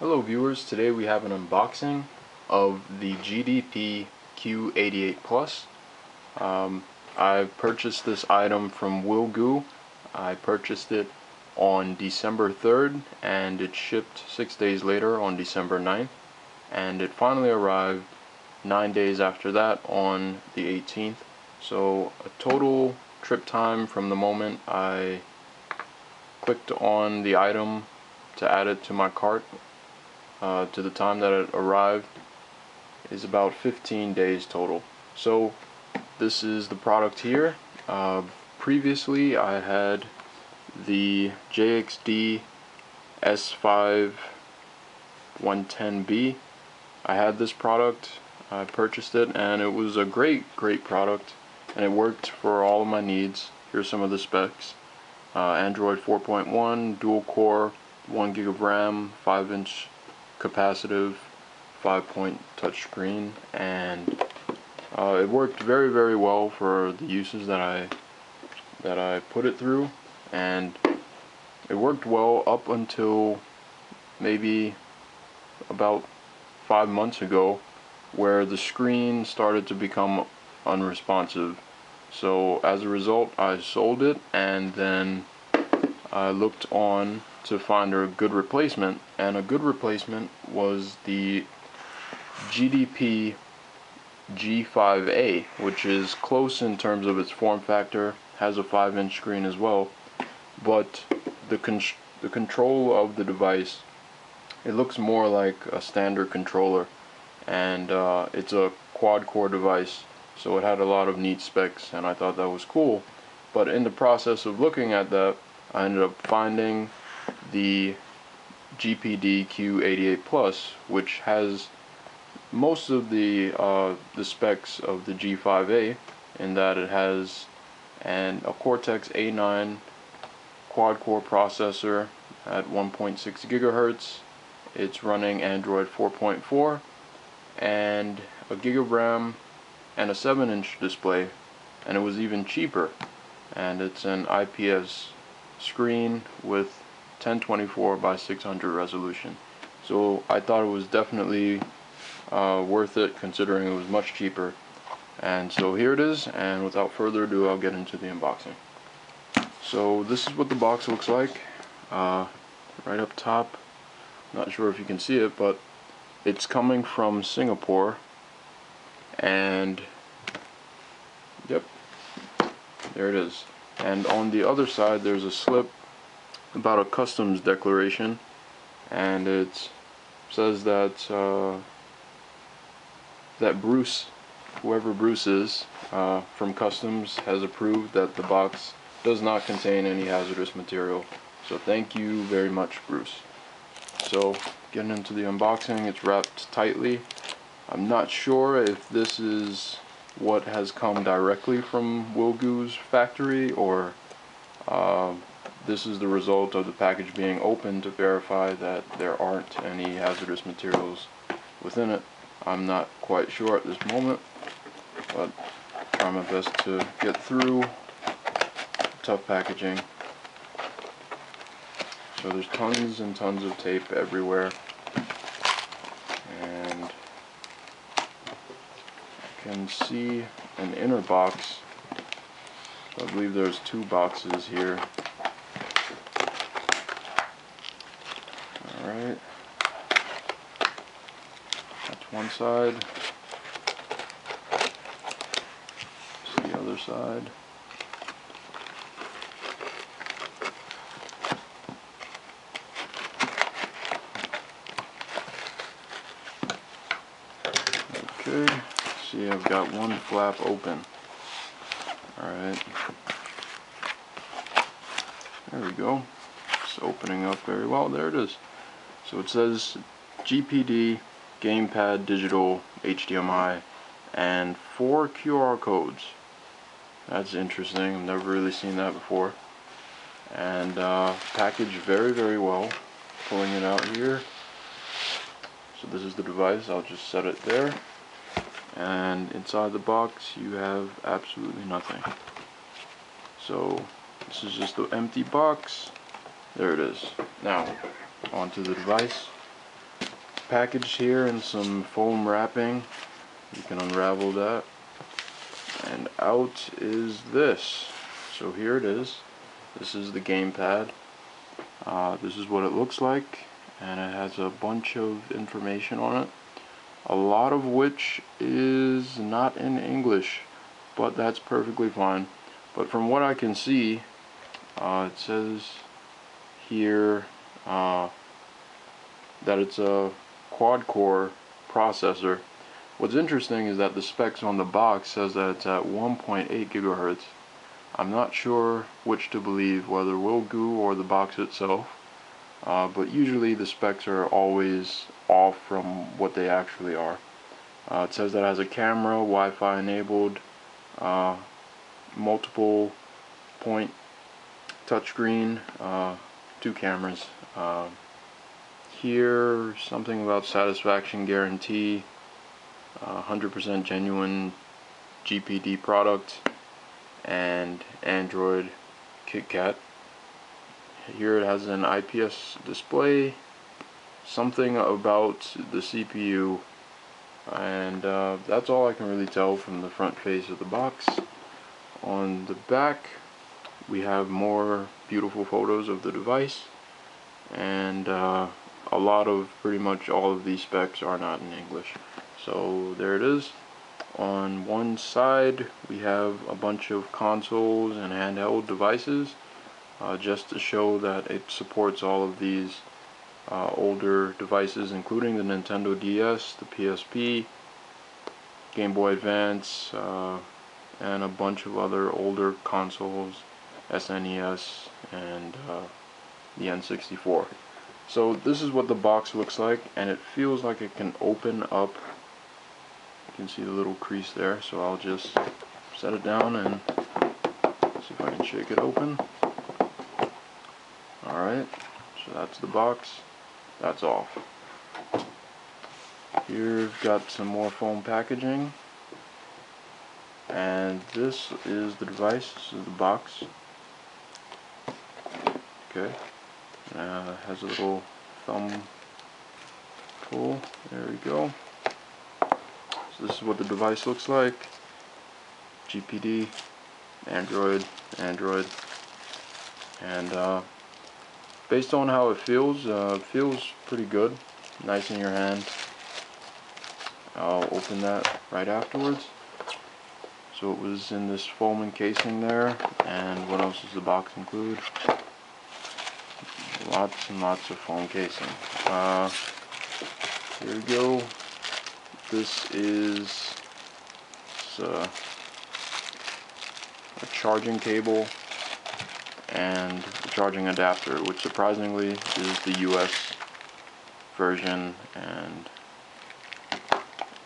Hello viewers, today we have an unboxing of the GPD Q88 Plus. I purchased this item from WillGoo. I purchased it on December 3rd and it shipped 6 days later on December 9th, and it finally arrived 9 days after that on the 18th. So a total trip time from the moment I clicked on the item to add it to my cart to the time that it arrived is about 15 days total. So this is the product here. Previously I had the JXD S5 110B. I had this product, I purchased it, and it was a great product, and it worked for all of my needs. Here's some of the specs. Android 4.1, dual core, 1 gig of RAM, 5-inch capacitive, 5-point touchscreen, and it worked very well for the uses that I put it through, and it worked well up until maybe about 5 months ago, where the screen started to become unresponsive. So as a result, I sold it, and then I looked on to find a good replacement, and a good replacement was the GPD G5A, which is close in terms of its form factor, has a 5-inch screen as well, but the control of the device, it looks more like a standard controller, and it's a quad-core device, so it had a lot of neat specs, and I thought that was cool. But in the process of looking at that, I ended up finding the GPD Q88 Plus, which has most of the specs of the G5A, in that it has a Cortex A9 quad-core processor at 1.6 gigahertz. It's running Android 4.4 and a gig of RAM and a 7-inch display, and it was even cheaper, and it's an IPS screen with 1024 by 600 resolution. So I thought it was definitely worth it, considering it was much cheaper. And so here it is, and without further ado, I'll get into the unboxing. So this is what the box looks like. Right up top, not sure if you can see it, but it's coming from Singapore, and yep, there it is. And on the other side there's a slip about a customs declaration, and it says that Bruce, whoever Bruce is, from customs, has approved that the box does not contain any hazardous material. So thank you very much, Bruce. So getting into the unboxing, it's wrapped tightly. I'm not sure if this is what has come directly from WillGoo's factory, or this is the result of the package being opened to verify that there aren't any hazardous materials within it. I'm not quite sure at this moment, but I'll try my best to get through tough packaging. So there's tons and tons of tape everywhere, and I can see an inner box. I believe there's 2 boxes here. Alright, that's one side. That's the other side. Okay, see, I've got one flap open. Alright, there we go. It's opening up very well. There it is. So it says GPD Gamepad Digital HDMI and 4 QR codes. That's interesting. I've never really seen that before. And packaged very well. Pulling it out here. So this is the device. I'll just set it there. And inside the box you have absolutely nothing. So this is just the empty box. There it is. Now onto the device. packaged here in some foam wrapping. You can unravel that, and out is this. So here it is. This is the gamepad. This is what it looks like, and it has a bunch of information on it, a lot of which is not in English, but that's perfectly fine. But from what I can see, it says here that it's a quad-core processor. What's interesting is that the specs on the box says that it's at 1.8 gigahertz. I'm not sure which to believe, whether WillGoo or the box itself, but usually the specs are always off from what they actually are. It says that it has a camera, Wi-Fi enabled, multiple point touchscreen, 2 cameras. Here, something about satisfaction guarantee, 100% genuine GPD product, and Android KitKat. Here it has an IPS display, something about the CPU, and that's all I can really tell from the front face of the box. On the back, we have more beautiful photos of the device, and a lot of, pretty much all of these specs are not in English. So there it is. On one side we have a bunch of consoles and handheld devices, just to show that it supports all of these older devices, including the Nintendo DS, the PSP, Game Boy Advance, and a bunch of other older consoles, SNES, and the N64. So this is what the box looks like, and it feels like it can open up. You can see the little crease there, so I'll just set it down and see if I can shake it open. Alright, so that's the box. That's off. Here we've got some more foam packaging, and this is the device. This is the box. Okay, it has a little thumb pull. There we go. So this is what the device looks like. GPD, Android, and based on how it feels pretty good. Nice in your hand. I'll open that right afterwards. So it was in this foam encasing there, and what else does the box include? Lots and lots of foam casing. Here we go. This is a charging cable and a charging adapter, which surprisingly is the US version and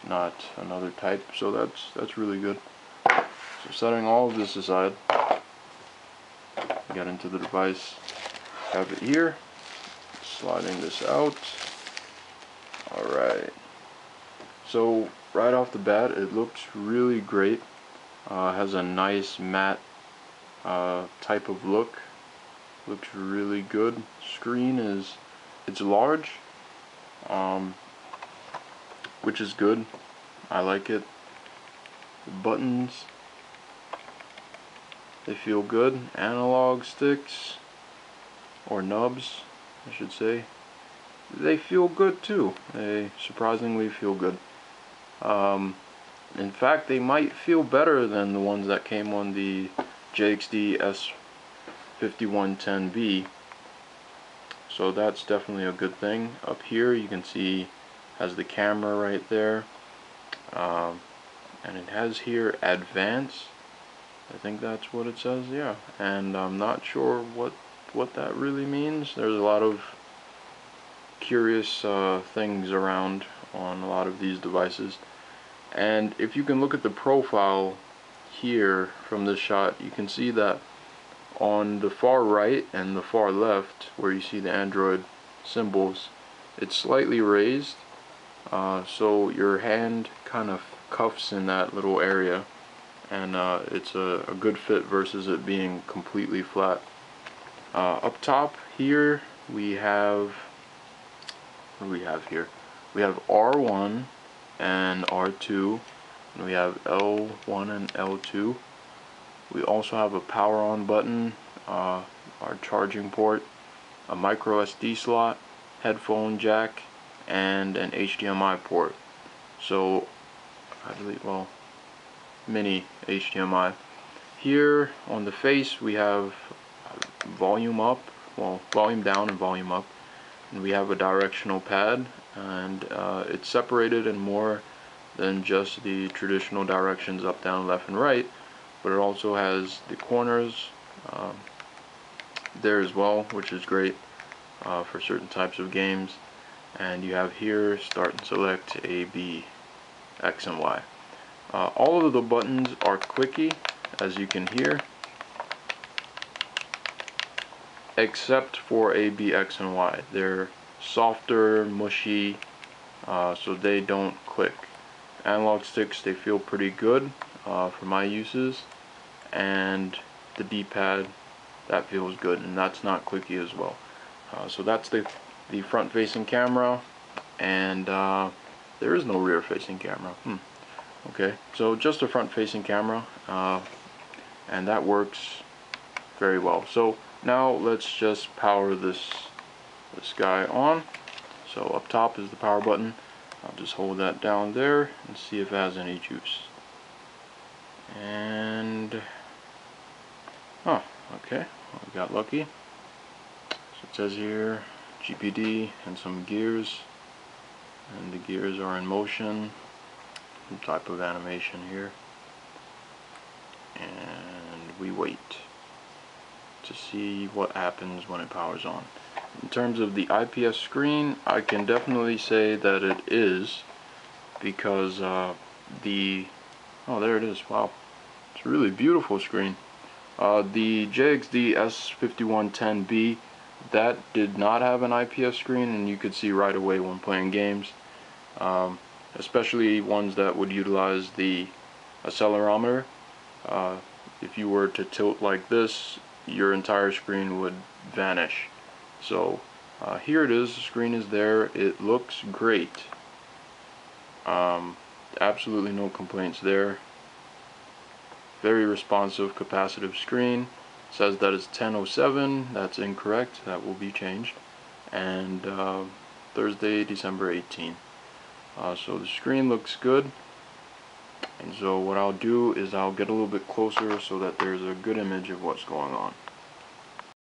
not another type, so that's really good. So setting all of this aside, get into the device. Have it here. Sliding this out. Alright. So right off the bat, it looks really great. Has a nice matte type of look. Looks really good. Screen it's large, which is good. I like it. The buttons, they feel good. Analog sticks, or nubs, I should say, they feel good too. They surprisingly feel good. In fact, they might feel better than the ones that came on the JXD S5110B. So that's definitely a good thing. Up here you can see has the camera right there, and it has here advanced. I think that's what it says, yeah. And I'm not sure what that really means. There's a lot of curious things around on a lot of these devices. And if you can look at the profile here from this shot, you can see that on the far right and the far left, where you see the Android symbols, it's slightly raised, so your hand kind of cuffs in that little area, and it's a good fit versus it being completely flat. Up top here we have, what do we have here? we have R1 and R2, and we have L1 and L2. We also have a power on button, our charging port, a micro SD slot, headphone jack, and an HDMI port. So I believe, well, mini HDMI. Here on the face we have volume up, well, volume down and volume up, and we have a directional pad, and it's separated in more than just the traditional directions up, down, left, and right, but it also has the corners there as well, which is great for certain types of games. And you have here start and select A, B, X, and Y. All of the buttons are quickie, as you can hear, except for A, B, X, and Y. They're softer, mushy, so they don't click. Analog sticks, they feel pretty good for my uses, and the D-pad, that feels good, and that's not clicky as well. So that's the front-facing camera, and there is no rear-facing camera. Okay, so just a front-facing camera, and that works very well. So now let's just power this guy on. So up top is the power button. I'll just hold that down there and see if it has any juice. And okay, well, we got lucky. So it says here GPD and some gears, and the gears are in motion. Some type of animation here, and we wait to see what happens when it powers on. In terms of the IPS screen, I can definitely say that it is, because oh, there it is. Wow, it's a really beautiful screen. The JXD S5110B, that did not have an IPS screen, and you could see right away when playing games, especially ones that would utilize the accelerometer. If you were to tilt like this, your entire screen would vanish. So here it is, the screen is there, it looks great. Absolutely no complaints there. Very responsive, capacitive screen. It says that it's 10:07, that's incorrect, that will be changed. And Thursday, December 18th. So the screen looks good. And so what I'll do is I'll get a little bit closer so that there's a good image of what's going on.